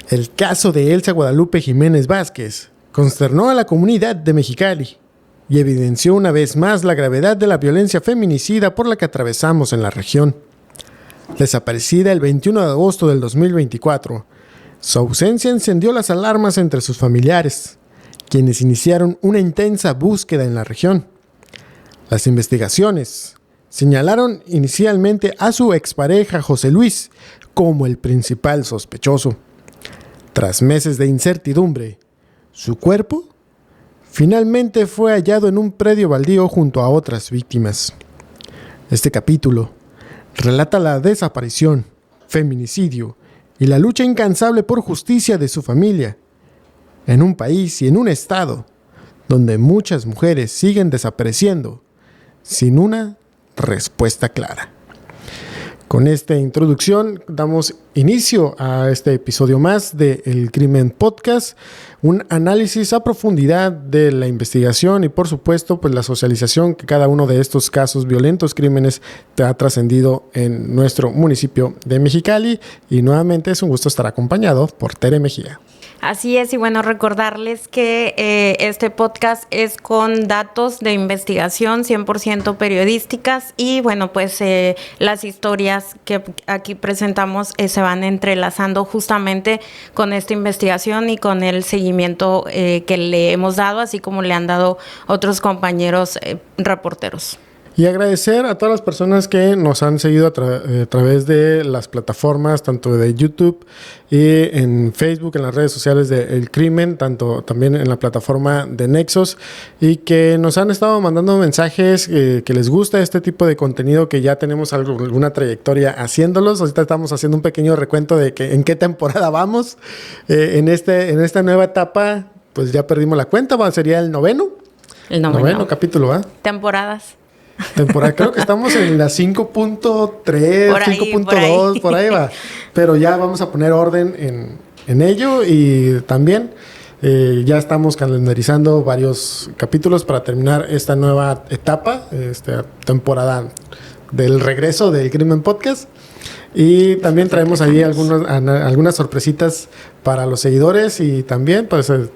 El caso de Elsa Guadalupe Jiménez Vázquez consternó a la comunidad de Mexicali y evidenció una vez más la gravedad de la violencia feminicida por la que atravesamos en la región. Desaparecida el 21 de agosto del 2024, su ausencia encendió las alarmas entre sus familiares, quienes iniciaron una intensa búsqueda en la región. Las investigaciones señalaron inicialmente a su expareja José Luis como el principal sospechoso. Tras meses de incertidumbre, su cuerpo finalmente fue hallado en un predio baldío junto a otras víctimas. Este capítulo relata la desaparición, feminicidio y la lucha incansable por justicia de su familia, en un país y en un estado donde muchas mujeres siguen desapareciendo sin una respuesta clara. Con esta introducción damos inicio a este episodio más de El Crimen Podcast, un análisis a profundidad de la investigación y por supuesto pues la socialización que cada uno de estos casos violentos, crímenes ha trascendido en nuestro municipio de Mexicali, y nuevamente es un gusto estar acompañado por Tere Mejía. Así es, y bueno, recordarles que este podcast es con datos de investigación 100% periodísticas y bueno, pues las historias que aquí presentamos se van entrelazando justamente con esta investigación y con el seguimiento que le hemos dado, así como le han dado otros compañeros reporteros. Y agradecer a todas las personas que nos han seguido a través de las plataformas, tanto de YouTube y en Facebook, en las redes sociales de El Crimen, tanto también en la plataforma de Nexos, y que nos han estado mandando mensajes que les gusta este tipo de contenido, que ya tenemos alguna trayectoria haciéndolos. Ahorita estamos haciendo un pequeño recuento de que en qué temporada vamos. En esta nueva etapa, pues ya perdimos la cuenta, sería el noveno capítulo, ¿ah? Temporadas. Creo que estamos en la 5.3, 5.2, por ahí va. Pero ya vamos a poner orden en ello, y también ya estamos calendarizando varios capítulos para terminar esta nueva etapa, esta temporada del regreso del Crimen Podcast. Y también traemos ahí algunas sorpresitas para los seguidores, y también pues el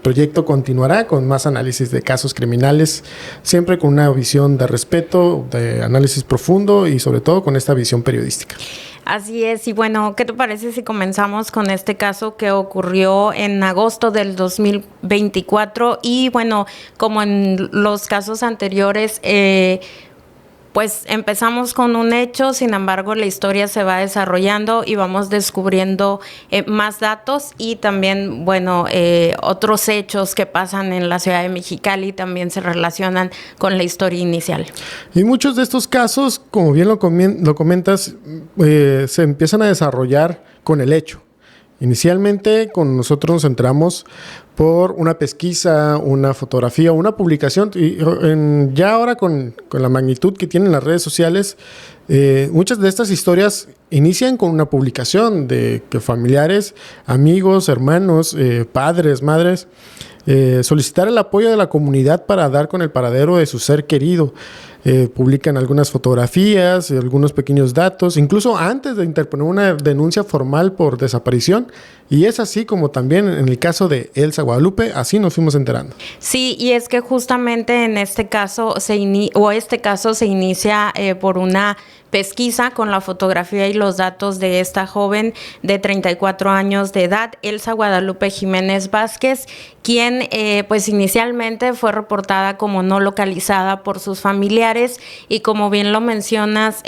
proyecto continuará con más análisis de casos criminales, siempre con una visión de respeto, de análisis profundo y sobre todo con esta visión periodística. Así es, y bueno, ¿qué te parece si comenzamos con este caso que ocurrió en agosto del 2024? Y bueno, como en los casos anteriores, pues empezamos con un hecho, sin embargo la historia se va desarrollando y vamos descubriendo más datos, y también, bueno, otros hechos que pasan en la ciudad de Mexicali también se relacionan con la historia inicial. Y muchos de estos casos, como bien lo comentas, se empiezan a desarrollar con el hecho. Inicialmente con nosotros nos centramos por una pesquisa, una fotografía, una publicación, y ya ahora con la magnitud que tienen las redes sociales, muchas de estas historias inician con una publicación de que familiares, amigos, hermanos, padres, madres, solicitar el apoyo de la comunidad para dar con el paradero de su ser querido. Publican algunas fotografías, algunos pequeños datos, incluso antes de interponer una denuncia formal por desaparición. Y es así como también en el caso de Elsa Guadalupe, así nos fuimos enterando. Sí, y es que justamente en este caso se inicia por una pesquisa con la fotografía y los datos de esta joven de 34 años de edad, Elsa Guadalupe Jiménez Vázquez, quien pues inicialmente fue reportada como no localizada por sus familiares, y como bien lo mencionas,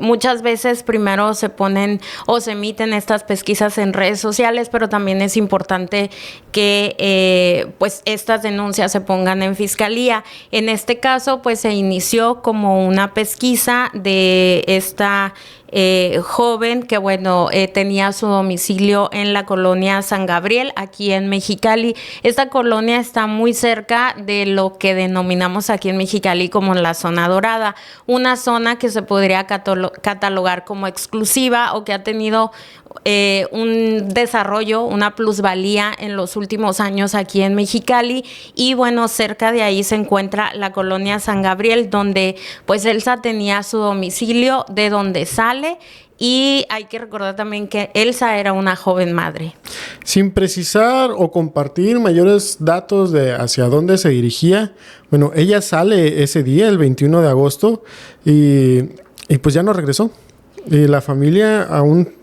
muchas veces primero se ponen o se emiten estas pesquisas en redes sociales, pero también es importante que pues estas denuncias se pongan en fiscalía. En este caso pues se inició como una pesquisa de esta joven que tenía su domicilio en la colonia San Gabriel, aquí en Mexicali. Esta colonia está muy cerca de lo que denominamos aquí en Mexicali como la zona dorada, una zona que se podría catalogar como exclusiva o que ha tenido un desarrollo, una plusvalía en los últimos años aquí en Mexicali. Y bueno, cerca de ahí se encuentra la colonia San Gabriel, donde pues Elsa tenía su domicilio, de donde sale y hay que recordar también que Elsa era una joven madre. Sin precisar o compartir mayores datos de hacia dónde se dirigía, bueno, ella sale ese día, el 21 de agosto, y pues ya no regresó. Y la familia aún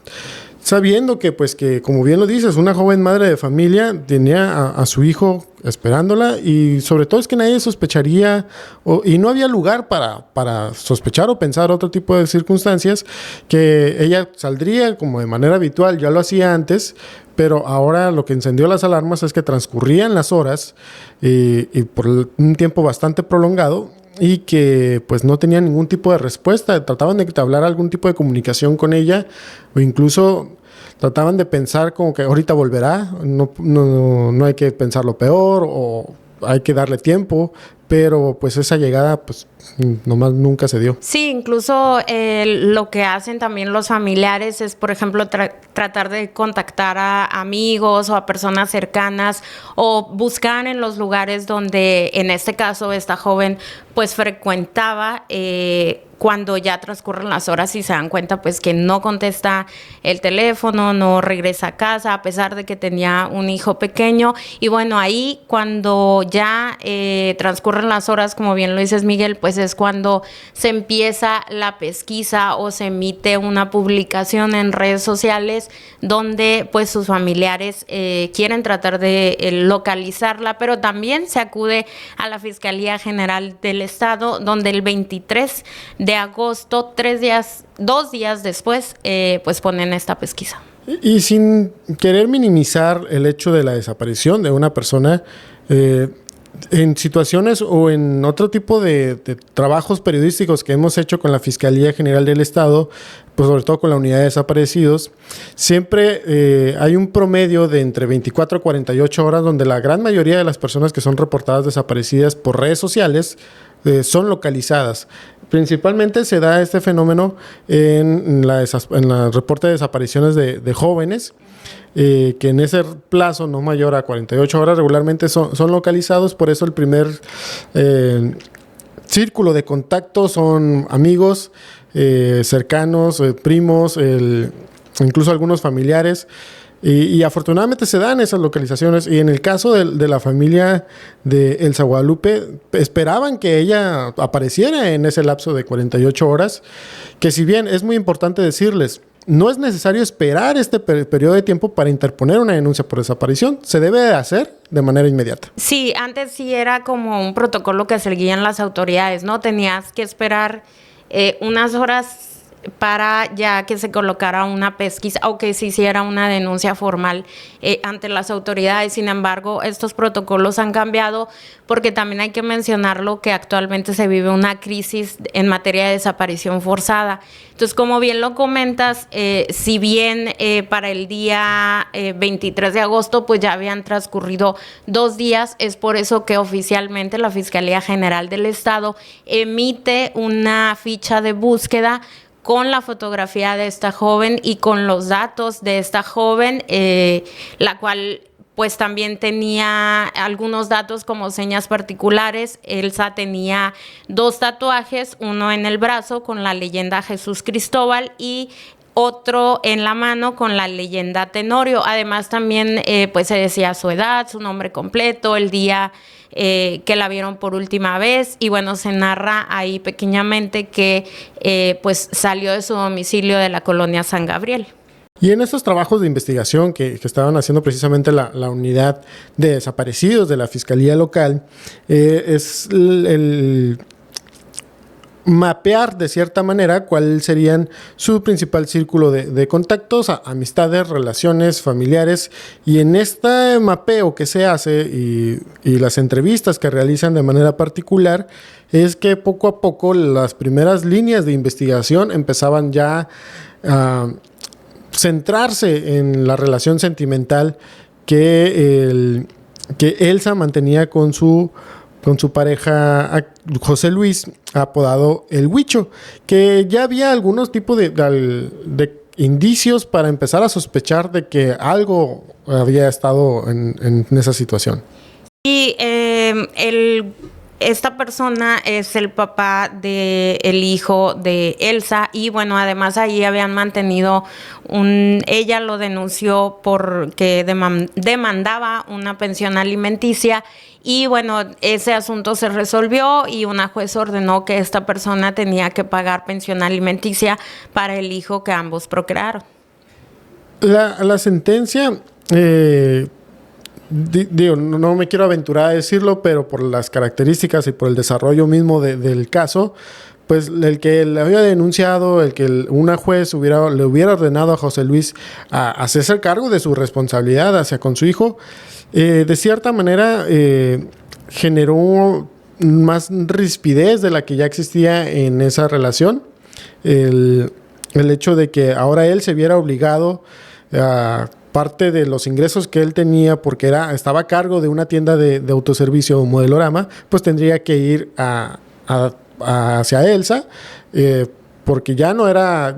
sabiendo que, pues que, como bien lo dices, una joven madre de familia tenía a su hijo esperándola, y sobre todo es que nadie sospecharía y no había lugar para sospechar o pensar otro tipo de circunstancias, que ella saldría como de manera habitual, ya lo hacía antes, pero ahora lo que encendió las alarmas es que transcurrían las horas y por un tiempo bastante prolongado, y que pues no tenían ningún tipo de respuesta. Trataban de entablar algún tipo de comunicación con ella, o incluso trataban de pensar como que ahorita volverá, no hay que pensar lo peor o hay que darle tiempo, pero pues esa llegada pues nomás nunca se dio. Sí, incluso lo que hacen también los familiares es, por ejemplo, tratar de contactar a amigos o a personas cercanas, o buscar en los lugares donde, en este caso, esta joven pues frecuentaba, cuando ya transcurren las horas y se dan cuenta pues que no contesta el teléfono, no regresa a casa, a pesar de que tenía un hijo pequeño. Y bueno, ahí cuando ya transcurren las horas, como bien lo dices, Miguel, pues es cuando se empieza la pesquisa o se emite una publicación en redes sociales donde pues sus familiares quieren tratar de localizarla, pero también se acude a la Fiscalía General del Estado, donde el 23 de agosto, 2 días después, pues ponen esta pesquisa. Y sin querer minimizar el hecho de la desaparición de una persona, en situaciones o en otro tipo de trabajos periodísticos que hemos hecho con la Fiscalía General del Estado, pues sobre todo con la Unidad de Desaparecidos, siempre hay un promedio de entre 24 a 48 horas donde la gran mayoría de las personas que son reportadas desaparecidas por redes sociales son localizadas. Principalmente se da este fenómeno en la reporte de desapariciones de jóvenes, que en ese plazo no mayor a 48 horas regularmente son localizados. Por eso el primer círculo de contacto son amigos cercanos, primos, incluso algunos familiares. Y afortunadamente se dan esas localizaciones. Y en el caso de la familia de Elsa Guadalupe, esperaban que ella apareciera en ese lapso de 48 horas, que si bien es muy importante decirles, no es necesario esperar este periodo de tiempo para interponer una denuncia por desaparición. Se debe hacer de manera inmediata. Sí, antes sí era como un protocolo que seguían las autoridades, ¿no? Tenías que esperar unas horas para ya que se colocara una pesquisa o que se hiciera una denuncia formal ante las autoridades. Sin embargo, estos protocolos han cambiado, porque también hay que mencionarlo que actualmente se vive una crisis en materia de desaparición forzada. Entonces, como bien lo comentas, si bien para el día 23 de agosto pues ya habían transcurrido 2 días, es por eso que oficialmente la Fiscalía General del Estado emite una ficha de búsqueda con la fotografía de esta joven y con los datos de esta joven, la cual pues también tenía algunos datos como señas particulares. Elsa tenía 2 tatuajes, uno en el brazo con la leyenda Jesús Cristóbal y otro en la mano con la leyenda Tenorio. Además también pues se decía su edad, su nombre completo, el día que la vieron por última vez, y bueno, se narra ahí pequeñamente que pues salió de su domicilio de la colonia San Gabriel. Y en estos trabajos de investigación que estaban haciendo precisamente la unidad de desaparecidos de la Fiscalía Local, es el mapear de cierta manera cuál serían su principal círculo de contactos, amistades, relaciones familiares, y en este mapeo que se hace y las entrevistas que realizan de manera particular, es que poco a poco las primeras líneas de investigación empezaban ya a centrarse en la relación sentimental que Elsa mantenía con su pareja José Luis, apodado El Huicho, que ya había algunos tipos de indicios para empezar a sospechar de que algo había estado en esa situación. Y el Esta persona es el papá del hijo de Elsa y bueno, además ahí habían mantenido ella lo denunció porque demandaba una pensión alimenticia y bueno, ese asunto se resolvió y una juez ordenó que esta persona tenía que pagar pensión alimenticia para el hijo que ambos procrearon. La sentencia... digo, no me quiero aventurar a decirlo, pero por las características y por el desarrollo mismo del caso, pues el que le había denunciado, el que una juez le hubiera ordenado a José Luis a hacerse cargo de su responsabilidad hacia con su hijo, de cierta manera generó más rispidez de la que ya existía en esa relación. El hecho de que ahora él se viera obligado a parte de los ingresos que él tenía, porque estaba a cargo de una tienda de autoservicio Modelorama, pues tendría que ir hacia Elsa, porque ya no era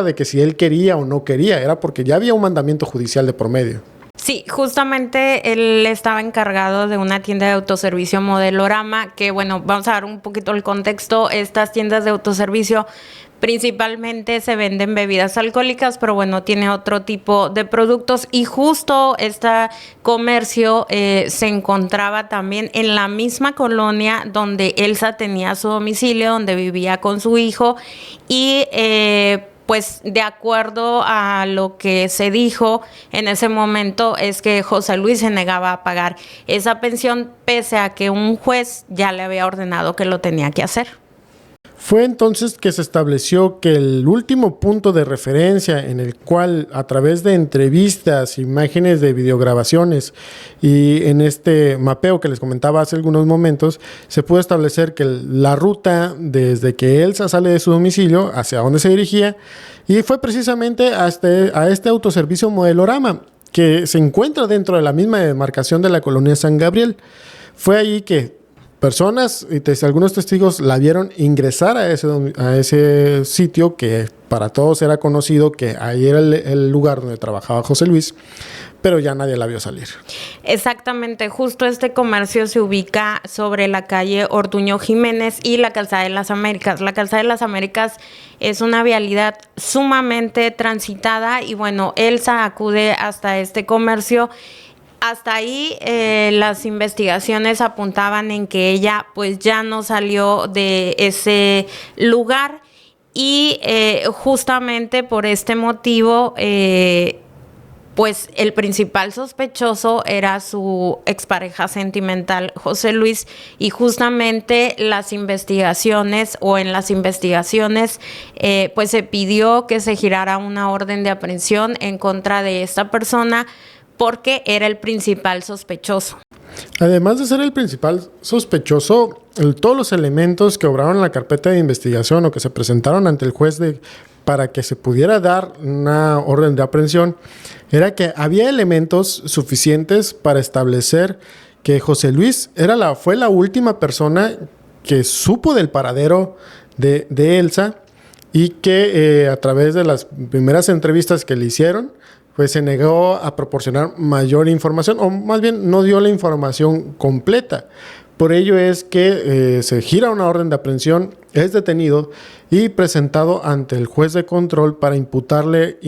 de que si él quería o no quería, era porque ya había un mandamiento judicial de por medio. Sí, justamente él estaba encargado de una tienda de autoservicio Modelorama, que bueno, vamos a dar un poquito el contexto. Estas tiendas de autoservicio principalmente se venden bebidas alcohólicas, pero bueno, tiene otro tipo de productos y justo este comercio se encontraba también en la misma colonia donde Elsa tenía su domicilio, donde vivía con su hijo y pues de acuerdo a lo que se dijo en ese momento es que José Luis se negaba a pagar esa pensión pese a que un juez ya le había ordenado que lo tenía que hacer. Fue entonces que se estableció que el último punto de referencia en el cual a través de entrevistas, imágenes de videograbaciones y en este mapeo que les comentaba hace algunos momentos, se pudo establecer que la ruta desde que Elsa sale de su domicilio hacia donde se dirigía y fue precisamente a este autoservicio Modelorama que se encuentra dentro de la misma demarcación de la colonia San Gabriel. Fue allí que personas y algunos testigos la vieron ingresar a ese sitio que para todos era conocido que ahí era el lugar donde trabajaba José Luis, pero ya nadie la vio salir. Exactamente, justo este comercio se ubica sobre la calle Ortuño Jiménez y la Calzada de las Américas. La Calzada de las Américas es una vialidad sumamente transitada y bueno, Elsa acude hasta este comercio. Hasta ahí las investigaciones apuntaban en que ella pues ya no salió de ese lugar y justamente por este motivo pues el principal sospechoso era su expareja sentimental José Luis y justamente en las investigaciones pues se pidió que se girara una orden de aprehensión en contra de esta persona porque era el principal sospechoso. Además de ser el principal sospechoso, todos los elementos que obraron en la carpeta de investigación o que se presentaron ante el juez para que se pudiera dar una orden de aprehensión, era que había elementos suficientes para establecer que José Luis fue la última persona que supo del paradero de Elsa y que a través de las primeras entrevistas que le hicieron, pues se negó a proporcionar mayor información, o más bien no dio la información completa. Por ello es que se gira una orden de aprehensión, es detenido y presentado ante el juez de control para imputarle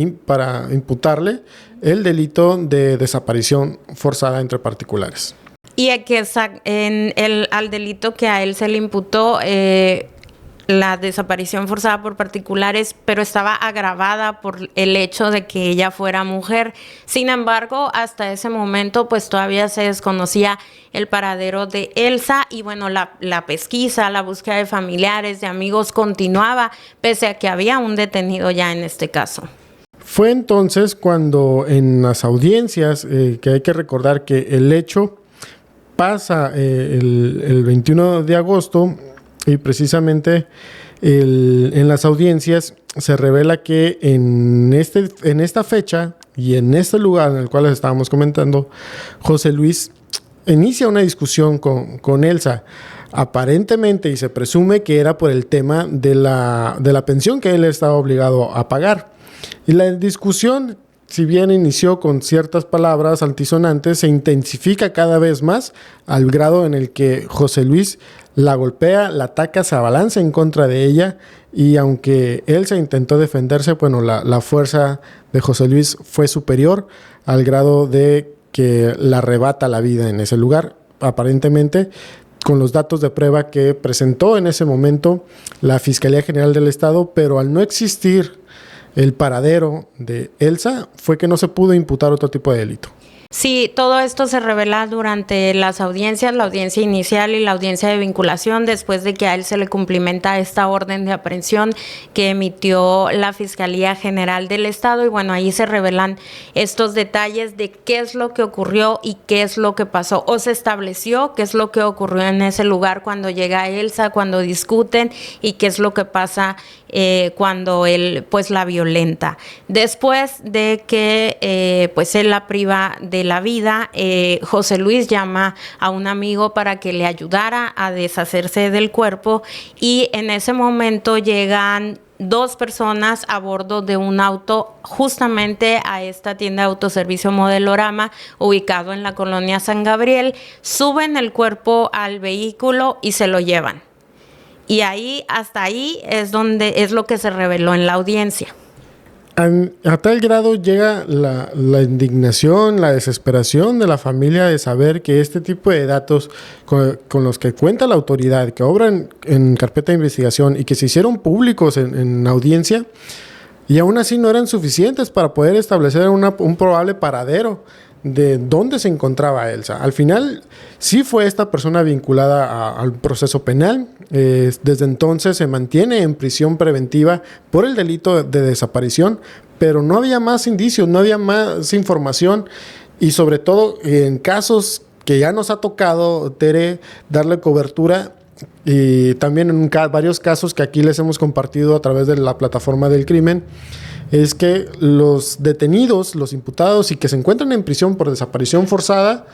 el delito de desaparición forzada entre particulares. Y aquí al delito que a él se le imputó, la desaparición forzada por particulares, pero estaba agravada por el hecho de que ella fuera mujer. Sin embargo, hasta ese momento, pues todavía se desconocía el paradero de Elsa y bueno, la pesquisa, la búsqueda de familiares, de amigos continuaba, pese a que había un detenido ya en este caso. Fue entonces cuando en las audiencias, que hay que recordar que el hecho pasa el 21 de agosto, y precisamente en las audiencias se revela que en esta fecha y en este lugar en el cual les estábamos comentando, José Luis inicia una discusión con Elsa, aparentemente, y se presume que era por el tema de la pensión que él estaba obligado a pagar. Y la discusión si bien inició con ciertas palabras altisonantes, se intensifica cada vez más al grado en el que José Luis la golpea, la ataca, se abalanza en contra de ella y aunque Elsa intentó defenderse, bueno, la fuerza de José Luis fue superior al grado de que la arrebata la vida en ese lugar, aparentemente con los datos de prueba que presentó en ese momento la Fiscalía General del Estado, pero al no existir el paradero de Elsa, fue que no se pudo imputar otro tipo de delito. Sí, todo esto se revela durante las audiencias, la audiencia inicial y la audiencia de vinculación, después de que a él se le cumplimenta esta orden de aprehensión que emitió la Fiscalía General del Estado. Y bueno, ahí se revelan estos detalles de qué es lo que ocurrió y qué es lo que pasó, o se estableció qué es lo que ocurrió en ese lugar cuando llega Elsa, cuando discuten, y qué es lo que pasa cuando él pues la violenta. Después de que pues él la priva de la vida, José Luis llama a un amigo para que le ayudara a deshacerse del cuerpo, y en ese momento llegan dos personas a bordo de un auto justamente a esta tienda de autoservicio Modelorama, ubicado en la colonia San Gabriel, suben el cuerpo al vehículo y se lo llevan. Y ahí, hasta ahí es donde es lo que se reveló en la audiencia. A tal grado llega la indignación, la desesperación de la familia de saber que este tipo de datos con los que cuenta la autoridad, que obran en carpeta de investigación y que se hicieron públicos en audiencia, y aún así no eran suficientes para poder establecer un probable paradero de dónde se encontraba Elsa. Al final sí fue esta persona vinculada al proceso penal. Desde entonces se mantiene en prisión preventiva por el delito de desaparición, pero no había más indicios, no había más información, y sobre todo en casos que ya nos ha tocado, Tere, darle cobertura, y también en varios casos que aquí les hemos compartido a través de la plataforma del crimen, es que los detenidos, los imputados y que se encuentran en prisión por desaparición forzada,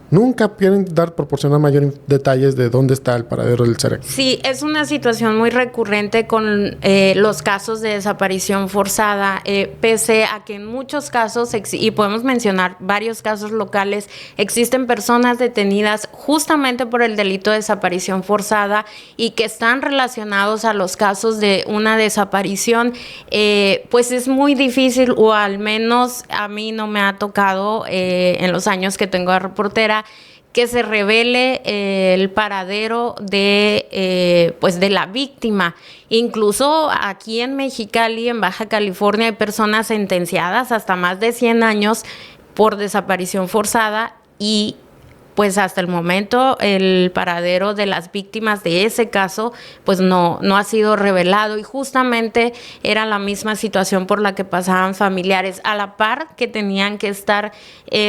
nunca quieren proporcionar mayores detalles de dónde está el paradero del cerebro. Sí, es una situación muy recurrente con los casos de desaparición forzada, pese a que en muchos casos, y podemos mencionar varios casos locales, existen personas detenidas justamente por el delito de desaparición forzada y que están relacionados a los casos de una desaparición. Pues es muy difícil, o al menos a mí no me ha tocado en los años que tengo de reportera, que se revele el paradero pues de la víctima. Incluso aquí en Mexicali, en Baja California, hay personas sentenciadas hasta más de 100 años por desaparición forzada, y pues hasta el momento el paradero de las víctimas de ese caso pues no ha sido revelado, y justamente era la misma situación por la que pasaban familiares, a la par que tenían que estar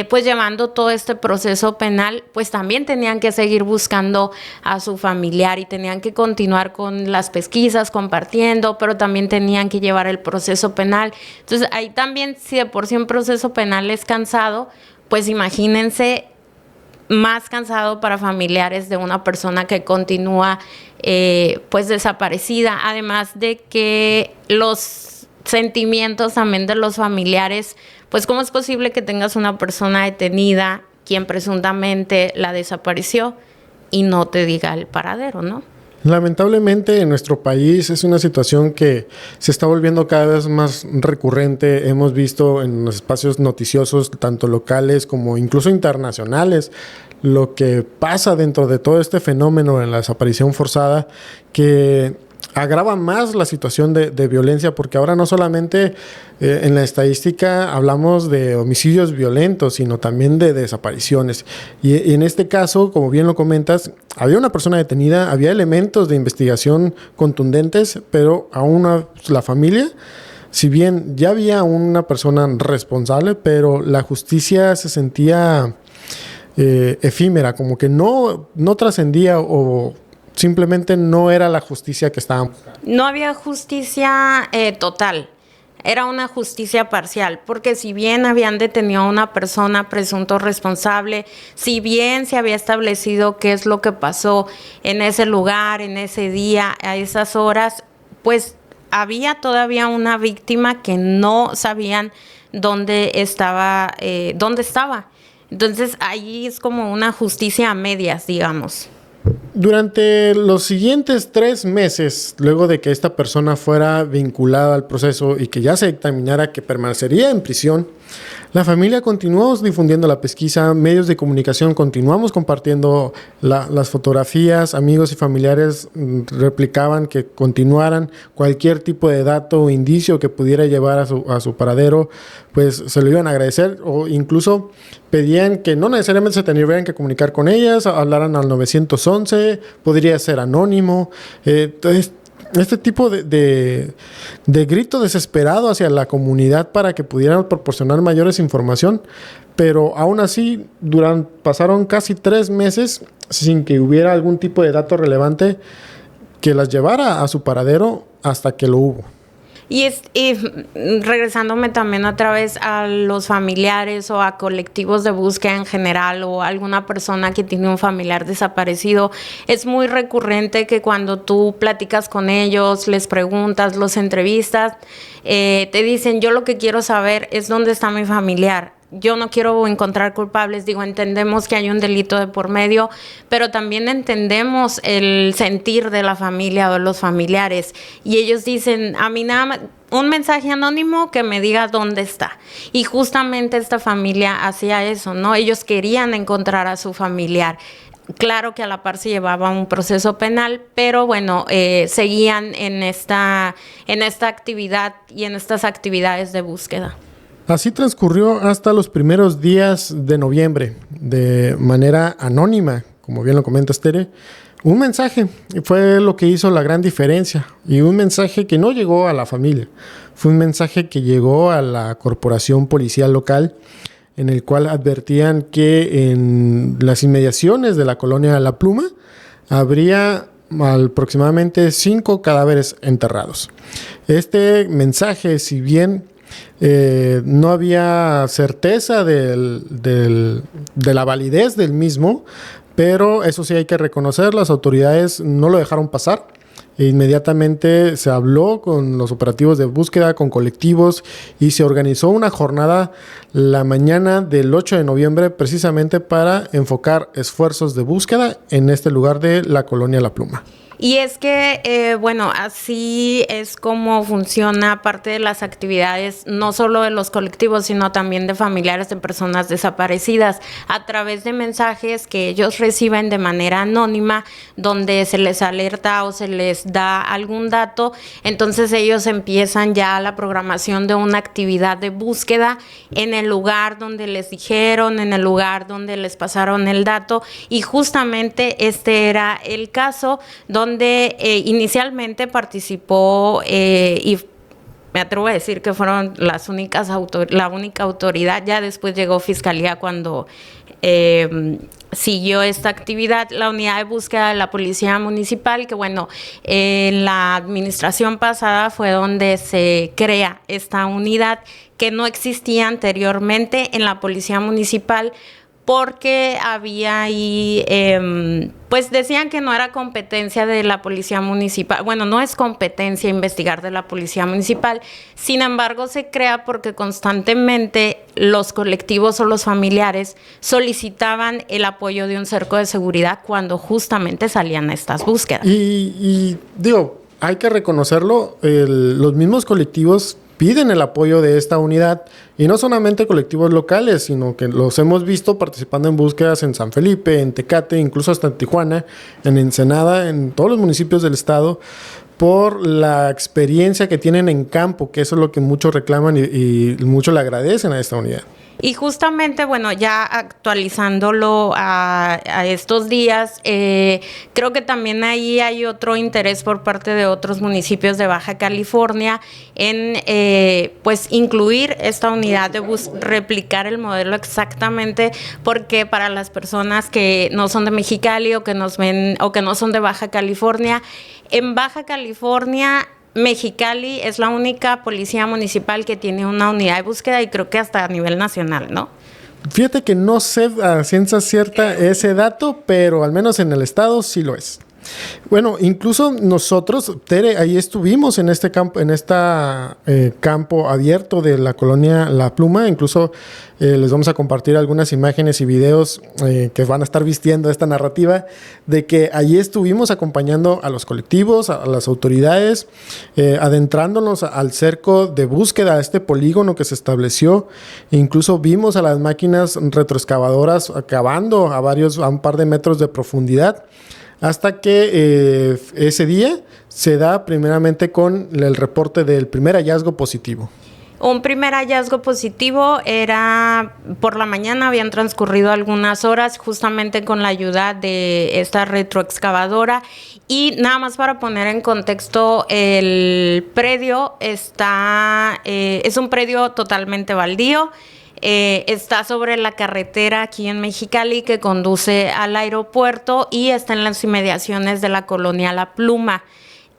pues llevando todo este proceso penal, pues también tenían que seguir buscando a su familiar y tenían que continuar con las pesquisas, compartiendo, pero también tenían que llevar el proceso penal. Entonces ahí también, si de por sí un proceso penal es cansado, pues imagínense más cansado para familiares de una persona que continúa pues desaparecida, además de que los sentimientos también de los familiares, pues cómo es posible que tengas una persona detenida quien presuntamente la desapareció y no te diga el paradero, ¿no? Lamentablemente en nuestro país es una situación que se está volviendo cada vez más recurrente. Hemos visto en los espacios noticiosos, tanto locales como incluso internacionales, lo que pasa dentro de todo este fenómeno de la desaparición forzada, que agrava más la situación de violencia, porque ahora no solamente en la estadística hablamos de homicidios violentos, sino también de desapariciones. Y en este caso, como bien lo comentas, había una persona detenida, había elementos de investigación contundentes, pero aún la familia, si bien ya había una persona responsable, pero la justicia se sentía efímera, como que no trascendía, o simplemente no era la justicia que estaban buscando. No había justicia total, era una justicia parcial, porque si bien habían detenido a una persona presunto responsable, si bien se había establecido qué es lo que pasó en ese lugar, en ese día, a esas horas, pues había todavía una víctima que no sabían dónde estaba. Entonces ahí es como una justicia a medias, digamos. Durante los siguientes 3 meses, luego de que esta persona fuera vinculada al proceso y que ya se dictaminara que permanecería en prisión, la familia continuó difundiendo la pesquisa, medios de comunicación continuamos compartiendo las fotografías, amigos y familiares replicaban que continuaran cualquier tipo de dato o indicio que pudiera llevar a su paradero, pues se lo iban a agradecer, o incluso pedían que no necesariamente se tendrían que comunicar con ellas, hablaran al 911, podría ser anónimo. Entonces, este tipo de grito desesperado hacia la comunidad para que pudieran proporcionar mayores información, pero aún así pasaron casi 3 meses sin que hubiera algún tipo de dato relevante que las llevara a su paradero hasta que lo hubo. Y regresándome también otra vez a los familiares o a colectivos de búsqueda en general o alguna persona que tiene un familiar desaparecido, es muy recurrente que cuando tú platicas con ellos, les preguntas, los entrevistas, te dicen, yo lo que quiero saber es dónde está mi familiar. Yo no quiero encontrar culpables, entendemos que hay un delito de por medio, pero también entendemos el sentir de la familia o de los familiares. Y ellos dicen, a mí nada más, un mensaje anónimo que me diga dónde está. Y justamente esta familia hacía eso, ¿no? Ellos querían encontrar a su familiar. Claro que a la par se llevaba un proceso penal, pero bueno, seguían en esta actividad y en estas actividades de búsqueda. Así transcurrió hasta los primeros días de noviembre, de manera anónima, como bien lo comenta Tere. Un mensaje fue lo que hizo la gran diferencia, y un mensaje que no llegó a la familia. Fue un mensaje que llegó a la corporación policial local, en el cual advertían que en las inmediaciones de la colonia La Pluma habría aproximadamente 5 cadáveres enterrados. Este mensaje, si bien no había certeza de la validez del mismo, pero eso sí hay que reconocer, las autoridades no lo dejaron pasar. Inmediatamente se habló con los operativos de búsqueda, con colectivos, y se organizó una jornada la mañana del 8 de noviembre precisamente para enfocar esfuerzos de búsqueda en este lugar de la colonia La Pluma. Y es que, así es como funciona parte de las actividades, no solo de los colectivos, sino también de familiares de personas desaparecidas, a través de mensajes que ellos reciben de manera anónima, donde se les alerta o se les da algún dato. Entonces ellos empiezan ya la programación de una actividad de búsqueda en el lugar donde les dijeron, en el lugar donde les pasaron el dato, y justamente este era el caso donde inicialmente participó y me atrevo a decir que fueron la única autoridad. Ya después llegó Fiscalía cuando siguió esta actividad, la unidad de búsqueda de la Policía Municipal, que en la administración pasada fue donde se crea esta unidad que no existía anteriormente en la Policía Municipal, porque había ahí, pues decían que no era competencia de la Policía Municipal. Bueno, no es competencia investigar de la Policía Municipal. Sin embargo, se crea porque constantemente los colectivos o los familiares solicitaban el apoyo de un cerco de seguridad cuando justamente salían estas búsquedas. Y digo, hay que reconocerlo, los mismos colectivos piden el apoyo de esta unidad, y no solamente colectivos locales, sino que los hemos visto participando en búsquedas en San Felipe, en Tecate, incluso hasta en Tijuana, en Ensenada, en todos los municipios del estado, por la experiencia que tienen en campo, que eso es lo que muchos reclaman y muchos le agradecen a esta unidad. Y justamente, ya actualizándolo a estos días, creo que también ahí hay otro interés por parte de otros municipios de Baja California en, incluir esta unidad de replicar el modelo exactamente, porque para las personas que no son de Mexicali o que nos ven o que no son de Baja California, en Baja California, Mexicali es la única policía municipal que tiene una unidad de búsqueda, y creo que hasta a nivel nacional, ¿no? Fíjate que no sé a ciencia cierta ese dato, pero al menos en el estado sí lo es. Bueno, incluso nosotros, Tere, ahí estuvimos en este campo, campo abierto de la colonia La Pluma. Incluso les vamos a compartir algunas imágenes y videos que van a estar vistiendo esta narrativa de que allí estuvimos acompañando a los colectivos, a las autoridades, adentrándonos al cerco de búsqueda, a este polígono que se estableció. Incluso vimos a las máquinas retroexcavadoras cavando a un par de metros de profundidad, hasta que ese día se da primeramente con el reporte del primer hallazgo positivo. Un primer hallazgo positivo era por la mañana, habían transcurrido algunas horas justamente con la ayuda de esta retroexcavadora. Y nada más para poner en contexto, el predio es un predio totalmente baldío. Está sobre la carretera aquí en Mexicali que conduce al aeropuerto y está en las inmediaciones de la colonia La Pluma.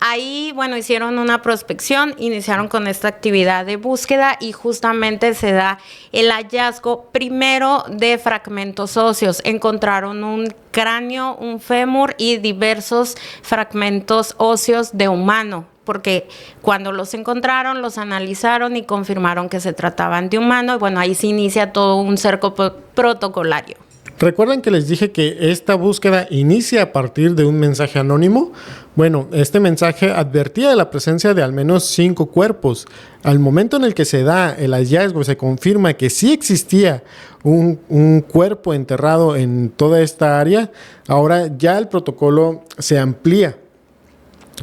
Ahí, bueno, hicieron una prospección, iniciaron con esta actividad de búsqueda y justamente se da el hallazgo primero de fragmentos óseos. Encontraron un cráneo, un fémur y diversos fragmentos óseos de humano, porque cuando los encontraron, los analizaron y confirmaron que se trataban de humano. Y bueno, ahí se inicia todo un cerco protocolario. ¿Recuerdan que les dije que esta búsqueda inicia a partir de un mensaje anónimo? Bueno, este mensaje advertía de la presencia de al menos 5 cuerpos. Al momento en el que se da el hallazgo, se confirma que sí existía un cuerpo enterrado en toda esta área. Ahora ya el protocolo se amplía.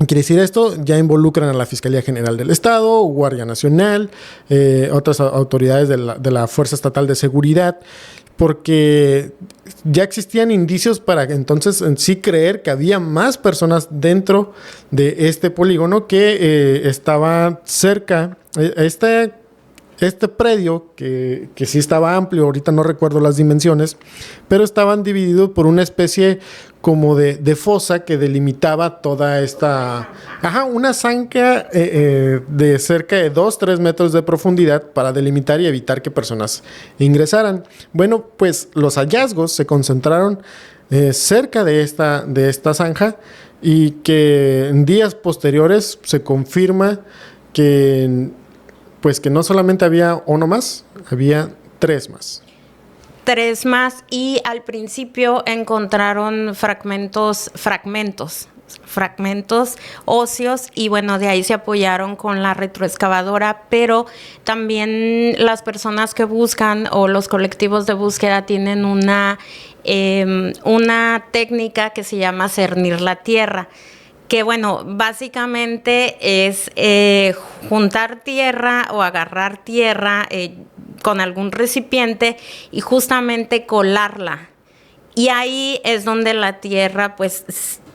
Quiere decir esto, ya involucran a la Fiscalía General del Estado, Guardia Nacional, otras autoridades de la Fuerza Estatal de Seguridad, porque ya existían indicios para entonces en sí creer que había más personas dentro de este polígono que estaba cerca. Este predio, que sí estaba amplio, ahorita no recuerdo las dimensiones, pero estaban divididos por una especie como de fosa que delimitaba toda esta... una zanja de cerca de 2-3 metros de profundidad para delimitar y evitar que personas ingresaran. Bueno, pues los hallazgos se concentraron cerca de esta zanja y que en días posteriores se confirma que no solamente había uno más, había 3 más. 3 más, y al principio encontraron fragmentos óseos y bueno, de ahí se apoyaron con la retroexcavadora, pero también las personas que buscan o los colectivos de búsqueda tienen una técnica que se llama cernir la tierra, que bueno, básicamente es juntar tierra o agarrar tierra con algún recipiente y justamente colarla. Y ahí es donde la tierra pues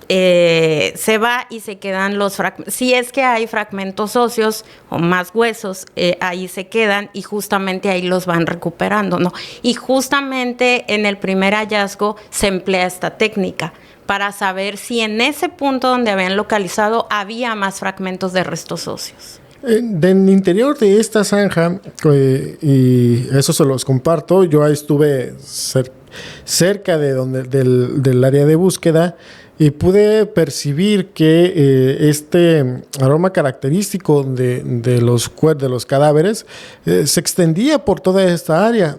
se va y se quedan los fragmentos. Si es que hay fragmentos óseos o más huesos, ahí se quedan y justamente ahí los van recuperando, ¿no? Y justamente en el primer hallazgo se emplea esta técnica para saber si en ese punto donde habían localizado había más fragmentos de restos óseos. Del interior de esta zanja, y eso se los comparto, yo ahí estuve cerca del área de búsqueda y pude percibir que este aroma característico de los cadáveres se extendía por toda esta área.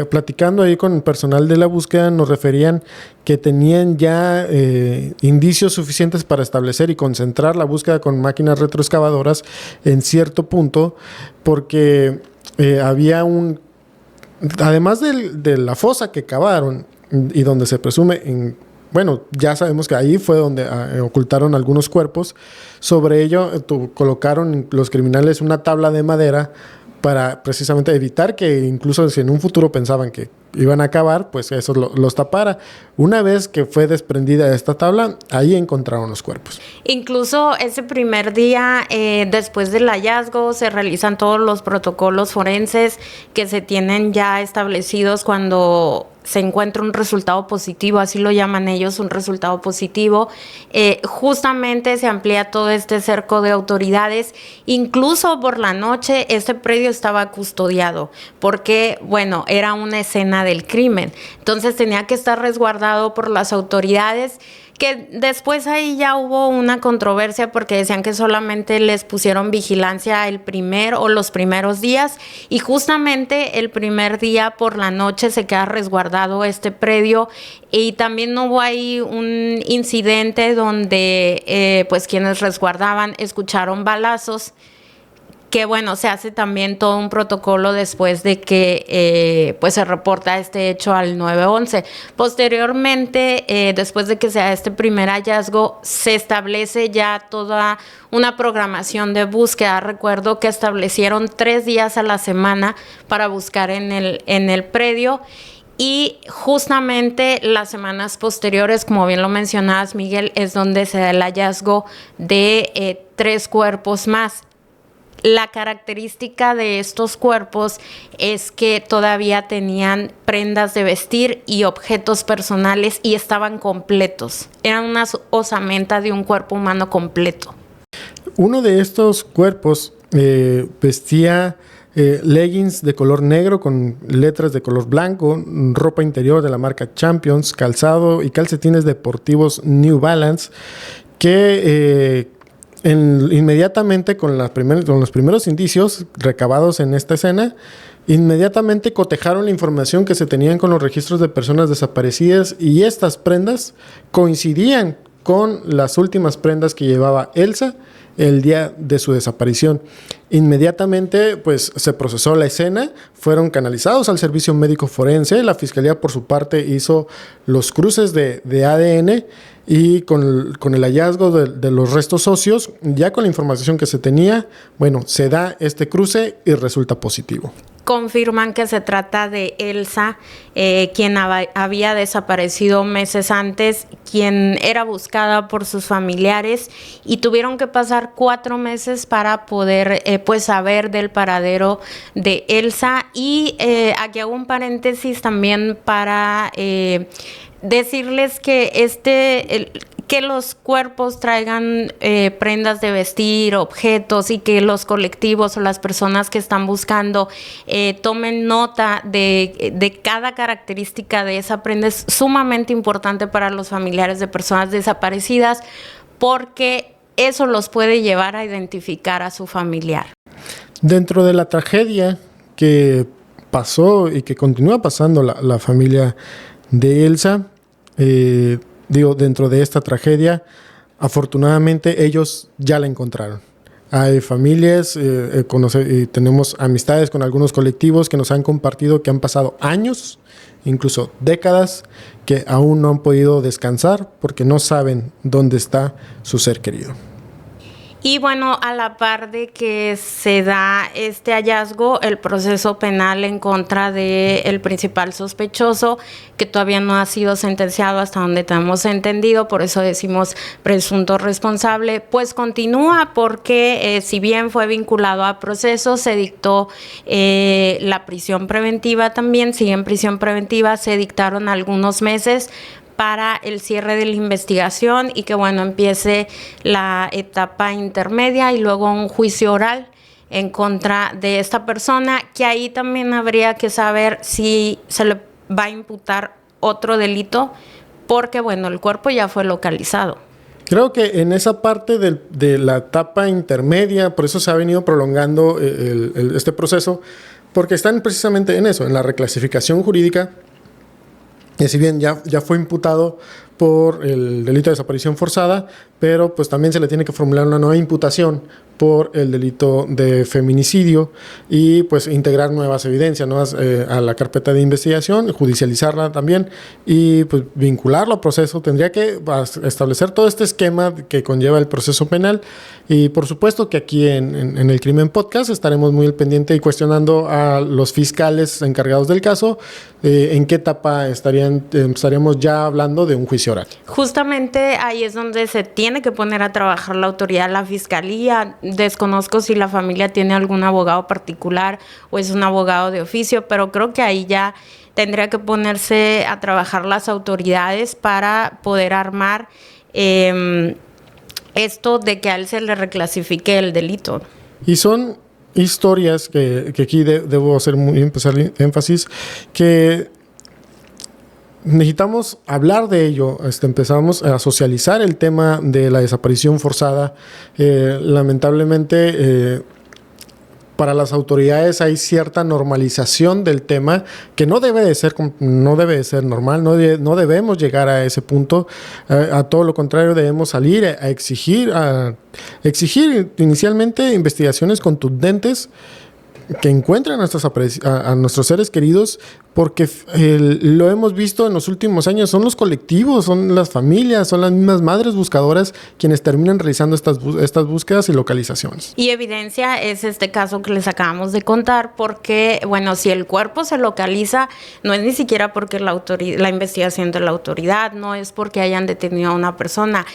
Platicando ahí con el personal de la búsqueda, nos referían que tenían ya indicios suficientes para establecer y concentrar la búsqueda con máquinas retroexcavadoras en cierto punto, porque había además de la fosa que cavaron y donde se presume ya sabemos que ahí fue donde ocultaron algunos cuerpos. Sobre ello colocaron los criminales una tabla de madera para precisamente evitar que incluso si en un futuro pensaban que iban a acabar, pues eso los tapara. Una vez que fue desprendida esta tabla, ahí encontraron los cuerpos. Incluso ese primer día, después del hallazgo, se realizan todos los protocolos forenses que se tienen ya establecidos cuando se encuentra un resultado positivo, así lo llaman ellos, un resultado positivo. Justamente se amplía todo este cerco de autoridades. Incluso por la noche este predio estaba custodiado porque, bueno, era una escena del crimen. Entonces tenía que estar resguardado por las autoridades Que después ahí ya hubo una controversia porque decían que solamente les pusieron vigilancia los primeros días, y justamente el primer día por la noche se queda resguardado este predio, y también hubo ahí un incidente donde pues quienes resguardaban escucharon balazos, que bueno, se hace también todo un protocolo después de que pues se reporta este hecho al 911. Posteriormente, después de que sea este primer hallazgo, se establece ya toda una programación de búsqueda. Recuerdo que establecieron 3 días a la semana para buscar en el predio. Y justamente las semanas posteriores, como bien lo mencionabas, Miguel, es donde se da el hallazgo de 3 cuerpos más. La característica de estos cuerpos es que todavía tenían prendas de vestir y objetos personales y estaban completos. Eran una osamenta de un cuerpo humano completo. Uno de estos cuerpos vestía leggings de color negro con letras de color blanco, ropa interior de la marca Champions, calzado y calcetines deportivos New Balance, que inmediatamente con los primeros indicios recabados en esta escena, inmediatamente cotejaron la información que se tenían con los registros de personas desaparecidas, y estas prendas coincidían con las últimas prendas que llevaba Elsa el día de su desaparición. Inmediatamente pues se procesó la escena, fueron canalizados al servicio médico forense. La fiscalía por su parte hizo los cruces de ADN, y con el hallazgo de los restos óseos, ya con la información que se tenía, bueno, se da este cruce y resulta positivo. Confirman que se trata de Elsa, quien había desaparecido meses antes, quien era buscada por sus familiares, y tuvieron que pasar 4 meses para poder pues saber del paradero de Elsa. Y aquí hago un paréntesis también para decirles que que los cuerpos traigan prendas de vestir, objetos, y que los colectivos o las personas que están buscando tomen nota de cada característica de esa prenda es sumamente importante para los familiares de personas desaparecidas, porque eso los puede llevar a identificar a su familiar. Dentro de la tragedia que pasó y que continúa pasando la familia de Elsa, dentro de esta tragedia, afortunadamente ellos ya la encontraron. Hay familias, tenemos amistades con algunos colectivos que nos han compartido que han pasado años, incluso décadas, que aún no han podido descansar porque no saben dónde está su ser querido. Y bueno, a la par de que se da este hallazgo, el proceso penal en contra del principal sospechoso, que todavía no ha sido sentenciado hasta donde tenemos entendido, por eso decimos presunto responsable, pues continúa, porque si bien fue vinculado a proceso, se dictó la prisión preventiva también, sigue en prisión preventiva, se dictaron algunos meses para el cierre de la investigación y que bueno, empiece la etapa intermedia y luego un juicio oral en contra de esta persona, que ahí también habría que saber si se le va a imputar otro delito, porque bueno, el cuerpo ya fue localizado. Creo que en esa parte de la etapa intermedia, por eso se ha venido prolongando este proceso, porque están precisamente en eso, en la reclasificación jurídica. Y si bien ya fue imputado por el delito de desaparición forzada, pero pues también se le tiene que formular una nueva imputación por el delito de feminicidio y pues integrar nuevas evidencias, a la carpeta de investigación, judicializarla también y pues vincularlo al proceso. Tendría que establecer todo este esquema que conlleva el proceso penal, y por supuesto que aquí en el Crimen Podcast estaremos muy al pendiente y cuestionando a los fiscales encargados del caso en qué etapa estaríamos ya hablando de un juicio oral. Justamente ahí es donde se tiene que poner a trabajar la autoridad, la fiscalía. Desconozco si la familia tiene algún abogado particular o es un abogado de oficio, pero creo que ahí ya tendría que ponerse a trabajar las autoridades para poder armar esto de que a él se le reclasifique el delito. Y son historias que aquí debo hacer muy empezar énfasis, que necesitamos hablar de ello. Empezamos a socializar el tema de la desaparición forzada. Lamentablemente, para las autoridades hay cierta normalización del tema que no debe de ser normal, no debemos llegar a ese punto. A todo lo contrario, debemos salir a exigir inicialmente investigaciones contundentes que encuentren a nuestros seres queridos, porque lo hemos visto en los últimos años, son los colectivos, son las familias, son las mismas madres buscadoras quienes terminan realizando estas búsquedas y localizaciones. Y evidencia es este caso que les acabamos de contar, porque, bueno, si el cuerpo se localiza, no es ni siquiera porque la investigación de la autoridad, no es porque hayan detenido a una persona,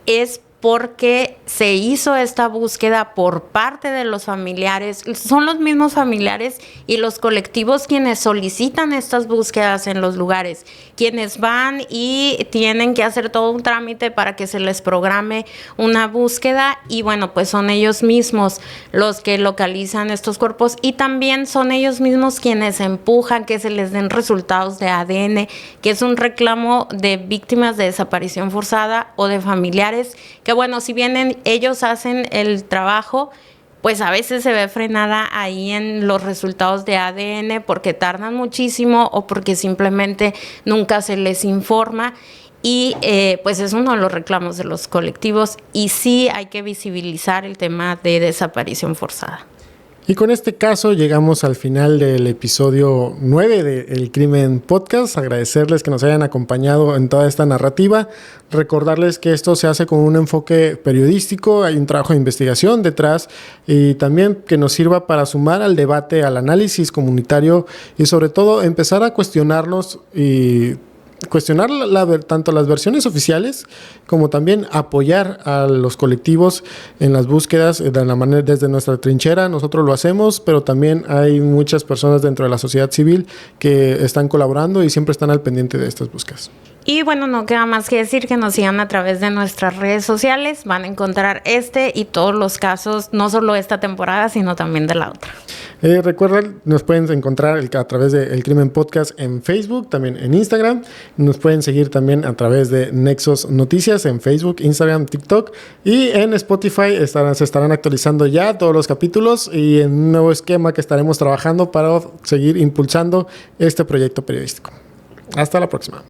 es porque se hizo esta búsqueda por parte de los familiares. Son los mismos familiares y los colectivos quienes solicitan estas búsquedas en los lugares, quienes van y tienen que hacer todo un trámite para que se les programe una búsqueda, y bueno, pues son ellos mismos los que localizan estos cuerpos, y también son ellos mismos quienes empujan que se les den resultados de ADN, que es un reclamo de víctimas de desaparición forzada o de familiares que, bueno, si bien ellos hacen el trabajo, pues a veces se ve frenada ahí en los resultados de ADN porque tardan muchísimo o porque simplemente nunca se les informa. Y pues es uno de los reclamos de los colectivos, y sí hay que visibilizar el tema de desaparición forzada. Y con este caso llegamos al final del episodio 9 de El Crimen Podcast. Agradecerles que nos hayan acompañado en toda esta narrativa. Recordarles que esto se hace con un enfoque periodístico, hay un trabajo de investigación detrás, y también que nos sirva para sumar al debate, al análisis comunitario, y sobre todo empezar a cuestionarnos y cuestionar tanto las versiones oficiales como también apoyar a los colectivos en las búsquedas desde nuestra trinchera. Nosotros lo hacemos, pero también hay muchas personas dentro de la sociedad civil que están colaborando y siempre están al pendiente de estas búsquedas. Y bueno, no queda más que decir que nos sigan a través de nuestras redes sociales. Van a encontrar este y todos los casos, no solo esta temporada, sino también de la otra. Recuerden, nos pueden encontrar a través de El Crimen Podcast en Facebook, también en Instagram. Nos pueden seguir también a través de Nexos Noticias en Facebook, Instagram, TikTok, y en Spotify se estarán actualizando ya todos los capítulos y en un nuevo esquema que estaremos trabajando para seguir impulsando este proyecto periodístico. Hasta la próxima.